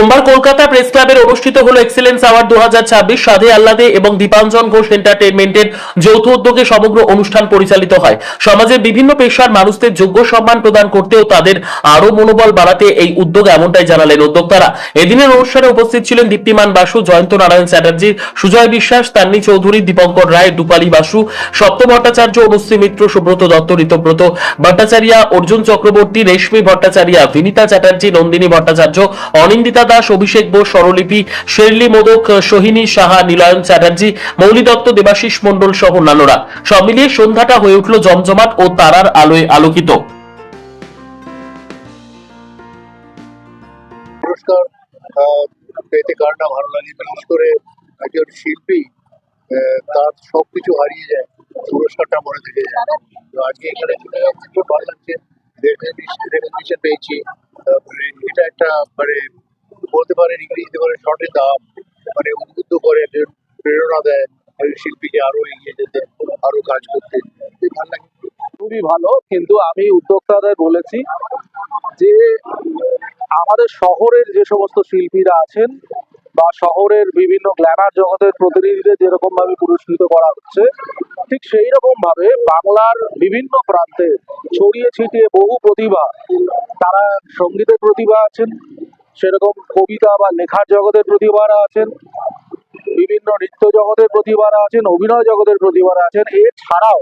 সোমবার কলকাতা প্রেস ক্লাবের অনুষ্ঠিত হলো এক্সেলেন্স অ্যাওয়ার্ড 2026। সাধে আহ্লাদে এবং দীপাঞ্জন ঘোষ এন্টারটেইনমেন্টের যৌথ উদ্যোগে সমগ্র অনুষ্ঠান পরিচালিত হয়। সমাজের বিভিন্ন পেশার মানুষদের যোগ্য সম্মান প্রদান করতেও তাদের আরো মনোবল বাড়াতে এই উদ্যোগ, এমনটাই জানালেন উদ্যোক্তারা। এদিনের অনুষ্ঠানে উপস্থিত ছিলেন দীপ্তিমান বাসু, জয়ন্ত নারায়ণ চ্যাটার্জি, সুজয় বিশ্বাস, তান্নি চৌধুরী, দীপঙ্কর রায়, রূপালী বাসু, সপ্ত ভট্টাচার্য, অনুশ্রী মিত্র, সুব্রত দত্ত, ঋতব্রত ভট্টাচার্য, অর্জুন চক্রবর্তী, রেশমি ভট্টাচার্য, বিনীতা চ্যাটার্জি, নন্দিনী ভট্টাচার্য, অনিন্দিতা দাস, অভিষেক বোস, স্বরলিপি, শেরলি মোদক, সোহিনী সাহা, নীলায়ন চ্যাটার্জি, মৌলি দত্ত, দেবাশিস মণ্ডল সহ অন্যান্যরা। সব মিলিয়ে সন্ধ্যাটা হয়ে উঠল জমজমাট ও তারার আলোয় আলোকিত। পুরস্কার পেতে কারণটা ভালো লাগে, বিশেষ করে একজন শিল্পী তার সবকিছু হারিয়ে যায়, পুরস্কারটা মনে থেকে যায়। তো আজকে এখানে চলে যাচ্ছে, খুব ভালো লাগছে, রেকগনিশন পেয়েছি। এটা একটা মানে বলতে পারেন ইংরেজিতে বলে শর্টের দাম, মানে উদ্বুদ্ধ করে, প্রেরণা দেয় শিল্পীকে আরো এগিয়ে যেতে, আরো কাজ করতে। ভালো লাগে, খুবই ভালো। কিন্তু আমি উদ্যোক্তাদের বলেছি যে আমাদের শহরের যে সমস্ত শিল্পীরা আছেন বা শহরের বিভিন্ন গ্ল্যামার জগতের প্রতিনিধিদের যেরকম ভাবে পুরস্কৃত করা হচ্ছে, ঠিক সেই রকম ভাবে বাংলার বিভিন্ন প্রান্তে ছড়িয়ে ছিটিয়ে বহু প্রতিভা, তারা সঙ্গীতের প্রতিভা আছেন, সেরকম কবিতা বা লেখার জগতের প্রতিভারা আছেন, বিভিন্ন নৃত্য জগতের প্রতিভারা আছেন, অভিনয় জগতের প্রতিভারা আছেন। এছাড়াও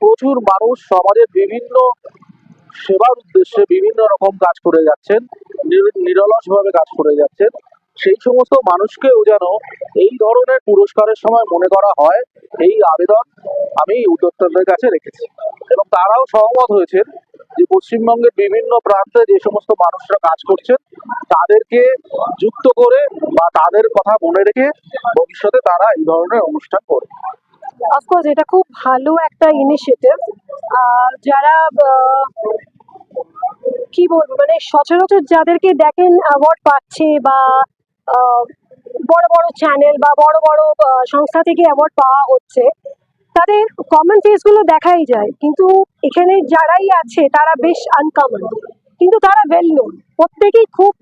প্রচুর মানুষ সমাজের বিভিন্ন সেবার উদ্দেশ্যে বিভিন্ন রকম কাজ করে যাচ্ছেন, নিরলসভাবে কাজ করে যাচ্ছেন। সেই সমস্ত মানুষকেও যেন এই ধরনের পুরস্কারের সময় মনে করা হয়, এই আবেদন আমি উদ্যোক্তাদের কাছে রেখেছি। এবং তারাও সহমত হয়েছেন যে পশ্চিমবঙ্গের বিভিন্ন প্রান্তে যে সমস্ত মানুষরা কাজ করছেন তাদেরকে যুক্ত করে বা তাদের কথা মনে রেখে ভবিষ্যতে তারা এই ধরনের অনুষ্ঠান করবে। অফকোর্স এটা খুব ভালো একটা ইনিশিয়েটিভ। যারা কি বলবো, মানে সচরাচর যাদেরকে দেখেন অ্যাওয়ার্ড পাচ্ছে বা বড় বড় চ্যানেল বা বড় বড় সংস্থা থেকে অ্যাওয়ার্ড পাওয়া হচ্ছে, তাদের কমন ফেসগুলো দেখাই যায়, কিন্তু এখানে যারাই আছে তারা বেশ আনকমন, কিন্তু তারা ওয়েল নোন, প্রত্যেকেই খুব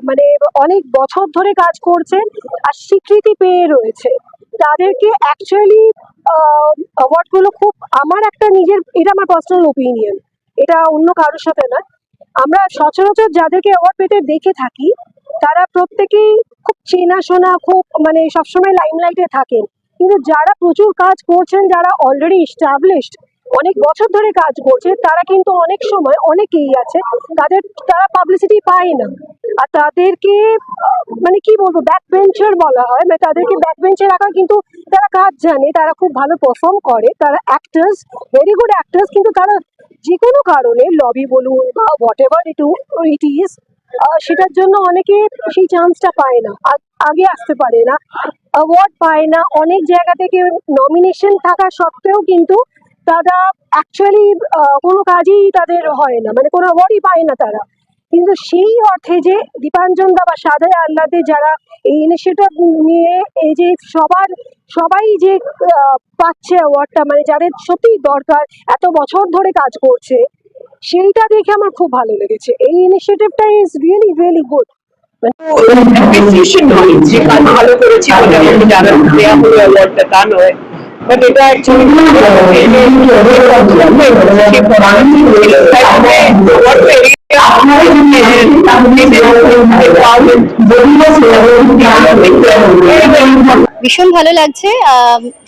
মানে অনেক বছর ধরে কাজ করছেন আর স্বীকৃতি পেয়ে রয়েছে। তাদেরকে অ্যাকচুয়ালি অ্যাওয়ার্ডগুলো খুব, আমার একটা নিজের, এটা আমার পার্সোনাল ওপিনিয়ন, এটা অন্য কারোর সাথে না, আমরা সচরাচর যাদেরকে অ্যাওয়ার্ড পেতে দেখে থাকি তারা প্রত্যেকেই খুব চেনাশোনা, খুব মানে সবসময় লাইমলাইটে থাকেন, কিন্তু যারা প্রচুর কাজ করছেন, যারা অলরেডি এস্টাবলিশড, অনেক বছর ধরে কাজ করছে, তারা কিন্তু অনেক সময়, অনেকেই আছে তারা পাবলিসিটি পায় না, আর তাদেরকে মানে কি বলবো, ব্যাক বেঞ্চার বলা হয়, মানে তাদেরকে ব্যাক বেঞ্চে রাখা, কিন্তু তারা কাজ জানে, তারা খুব ভালো পারফর্ম করে, তারা অ্যাক্টার্স, ভেরি গুড অ্যাক্টার্স, কিন্তু তারা যে কোনো কারণে, লবি বলুন বা হোয়াট এভার ইট ইজ, সেটার জন্য অনেকে সেই চান্সটা পায় না, আগে আসতে পারে না, অ্যাওয়ার্ড পায় না, অনেক জায়গা থেকে নমিনেশন থাকা সত্ত্বেও কিন্তু তারা অ্যাকচুয়ালি কোনো কাজই তাদের হয় না, মানে কোনো অ্যাওয়ার্ডই পায় না তারা। কিন্তু সেই অর্থে যে দীপাঞ্জন দা বা সাধে আহ্লাদে যারা এই ইনিশিয়েটিভ নিয়ে, এই যে সবাই যে পাচ্ছে অ্যাওয়ার্ডটা, মানে যাদের সত্যি দরকার, এত বছর ধরে কাজ করছে, সেইটা দেখে আমার খুব ভালো লেগেছে। এই ইনিশিয়েটিভটা is really really good. Appreciation নয় যে কাজ ভালো করেছি বলে আমাকে যারা দেওয়া হলো অ্যাওয়ার্ডটা, তা নয়, বাট এটা ভীষণ ভালো লাগছে।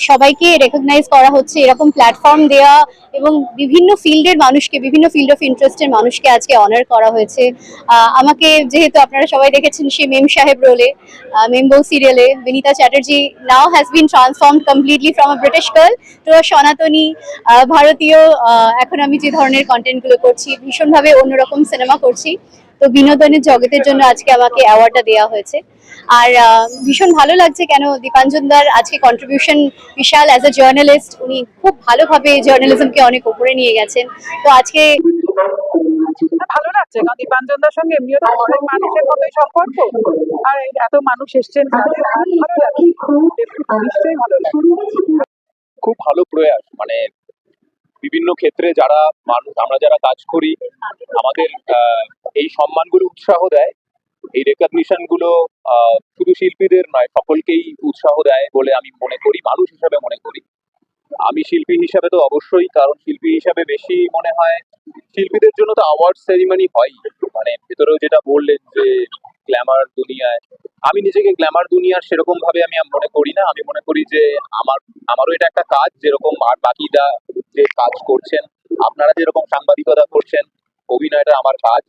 সবাইকে রেকগনাইজ করা হচ্ছে, এরকম প্ল্যাটফর্ম দেওয়া এবং বিভিন্ন ফিল্ডের মানুষকে, বিভিন্ন ফিল্ড অফ ইন্টারেস্টের মানুষকে আজকে অনার করা হয়েছে। আমাকে যেহেতু আপনারা সবাই দেখেছেন সেই মেম সাহেব রোলে, মেম বউ সিরিয়ালে, বিনীতা চ্যাটার্জি নাও has been transformed completely from a British girl to a সনাতনী ভারতীয়। এখন আমি যে ধরনের কন্টেন্টগুলো করছি, ভীষণভাবে অন্যরকম সিনেমা করছি, তো বিনোদনের জগতের জন্য আজকে আমাকে অ্যাওয়ার্ডটা দেওয়া হয়েছে। আর ভীষণ ভালো লাগছে, কেন দীপাঞ্জন দার আজকে কন্ট্রিবিউশন বিশাল। অ্যাজ এ জার্নালিস্ট উনি খুব ভালোভাবে জার্নালিজমকে অনেক উপরে নিয়ে গেছেন, তো আজকে ভালো লাগছে, কারণ দীপাঞ্জন দার সঙ্গে এমনিও তো অনেক মানুষের মতোই সম্পর্ক, আর এত মানুষ এসছেন, ভালো লাগছে, নিশ্চয়ই ভালো লাগছে। খুব ভালো প্রয়াস, মানে বিভিন্ন ক্ষেত্রে যারা মানুষ, আমরা যারা কাজ করি, আমাদের এই সম্মানগুলো উৎসাহ দেয়, এই রেকগনিশন গুলো শুধু শিল্পীদের নয়, সকলকেই উৎসাহ দেয় বলে আমি মনে করি, মানুষ হিসাবে মনে করি। আমি শিল্পী হিসাবে তো অবশ্যই, কারণ শিল্পী হিসাবে বেশি মনে হয় শিল্পীদের জন্য তো অ্যাওয়ার্ড সেরিমনি হয়, মানে ভেতরেও যেটা বললেন যে গ্ল্যামার দুনিয়ায়, আমি নিজেকে গ্ল্যামার দুনিয়ার সেরকম ভাবে আমি মনে করি না। আমি মনে করি যে আমারও এটা একটা কাজ, যেরকম আর বাকিরা যে কাজ করছেন, আপনারা যেরকম সাংবাদিকতা করছেন, অভিনয়টা আমার কাজ।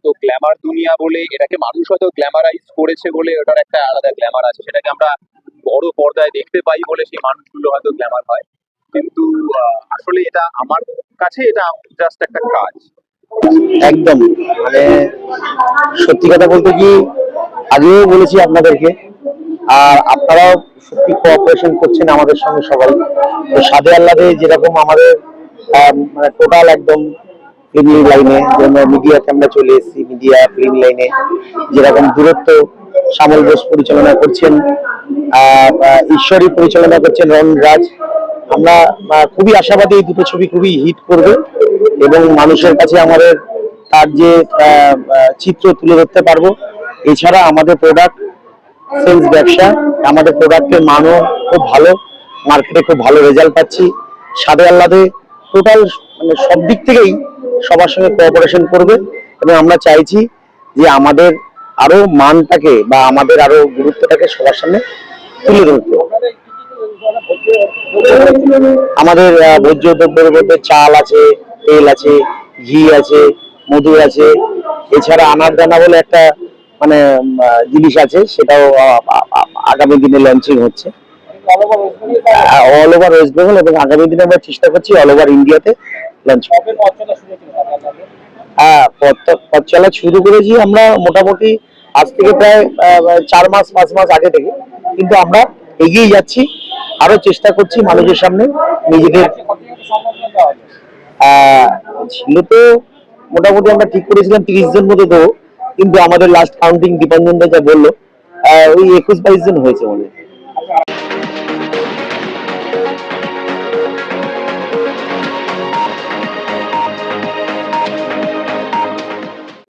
তো গ্ল্যামার দুনিয়া বলে এটাকে মানুষ হয়তো গ্ল্যামারাইজ করেছে বলে ওটার একটা আলাদা গ্ল্যামার আছে, সেটাকে আমরা বড় পর্দায় দেখতে পাই বলে সেই মানুষগুলো হয়তো গ্ল্যামার হয়, কিন্তু আসলে এটা আমার কাছে এটা জাস্ট একটা কাজ। একদম, মানে সত্যি কথা বলতে কি, আগেও বলেছি আপনাদেরকে, আর আপনারাও সত্যি কোঅপারেশন করছেন আমাদের সঙ্গে সবাই। তো সাদে আহ্লাদে যেরকম আমাদের মানে টোটাল একদম ফিল্ম লাইনে, মিডিয়াতে আমরা চলে এসেছি, মিডিয়া ফিল্ম লাইনে যেরকম দূরত্ব শ্যামল বোস পরিচালনা করছেন, ঈশ্বরী পরিচালনা করছেন রণ রাজ, আমরা খুবই আশাবাদী এই দুটো ছবি খুবই হিট করবে এবং মানুষের কাছে আমাদের তার যে চিত্র তুলে ধরতে পারবো। এছাড়া আমাদের প্রোডাক্ট সেলস ব্যবসা, আমাদের প্রোডাক্টের মানও খুব ভালো, মার্কেটে খুব ভালো রেজাল্ট পাচ্ছি। সাদে আহ্লাদে টোটাল মানে সব দিক থেকেই সবার সঙ্গে কোঅপারেশন করবে এবং আমরা চাইছি যে আমাদের আরো মানটাকে বা আমাদের আরো গুরুত্বটাকে সবার সামনে তুলে ধরতে। আমাদের ভোজ্য দ্রব্যের মধ্যে চাল আছে, তেল আছে, ঘি আছে, মধু আছে, এছাড়া আনারদানা বলে একটা মানে জিনিস আছে, সেটাও আগামী দিনে লঞ্চিং হচ্ছে অল ওভার ওয়েস্ট বেঙ্গল, এবং আগামী দিনে আমরা চেষ্টা করছি অল ওভার ইন্ডিয়াতে লঞ্চ। হ্যাঁ, পথ চলা শুরু করেছি আমরা মোটামুটি আজ থেকে প্রায় 4 মাস 5 মাস আগে থেকে, কিন্তু আমরা এগিয়ে যাচ্ছি, আরো চেষ্টা করছি মানুষের সামনে নিজেদের। ছিল তো মোটামুটি আমরা ঠিক করেছিলাম 30 জন মতো দেবো, কিন্তু আমাদের লাস্ট কাউন্টিং দীপাঞ্জন দা যা বললো ওই 21-22 জন হয়েছে মনে হয়।